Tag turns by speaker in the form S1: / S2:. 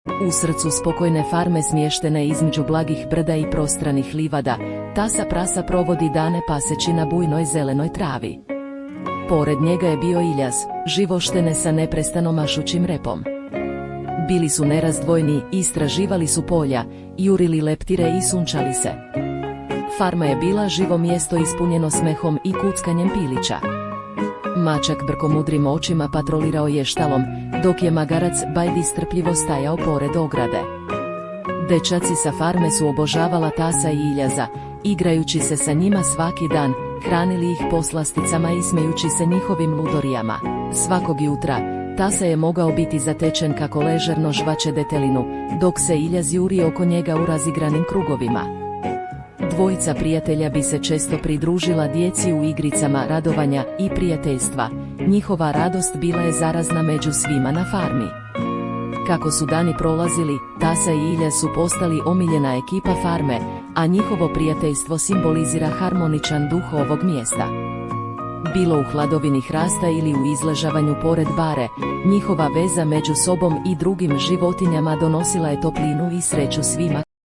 S1: U srcu spokojne farme smještene između blagih brda i prostranih livada, tasa prasa provodi dane paseći na bujnoj zelenoj travi. Pored njega je bio Iljaz, živoštene sa neprestano mašućim repom. Bili su nerazdvojni, istraživali su polja, jurili leptire i sunčali se. Farma je bila živo mjesto ispunjeno smehom i kuckanjem pilića. Mačak brkomudrim očima patrolirao je štalom, dok je magarac Bajdi strpljivo stajao pored ograde. Dečaci sa farme su obožavala Tasa i Iljaza, igrajući se sa njima svaki dan, hranili ih poslasticama i smejući se njihovim ludorijama. Svakog jutra, Tasa je mogao biti zatečen kako ležerno žvače detelinu, dok se Iljaz juri oko njega u razigranim krugovima. Dvojica prijatelja bi se često pridružila djeci u igricama radovanja i prijateljstva. Njihova radost bila je zarazna među svima na farmi. Kako su dani prolazili, Tasa i Iljaz su postali omiljena ekipa farme, a njihovo prijateljstvo simbolizira harmoničan duh ovog mjesta. Bilo u hladovini hrasta ili u izležavanju pored bare, njihova veza među sobom i drugim životinjama donosila je toplinu i sreću svima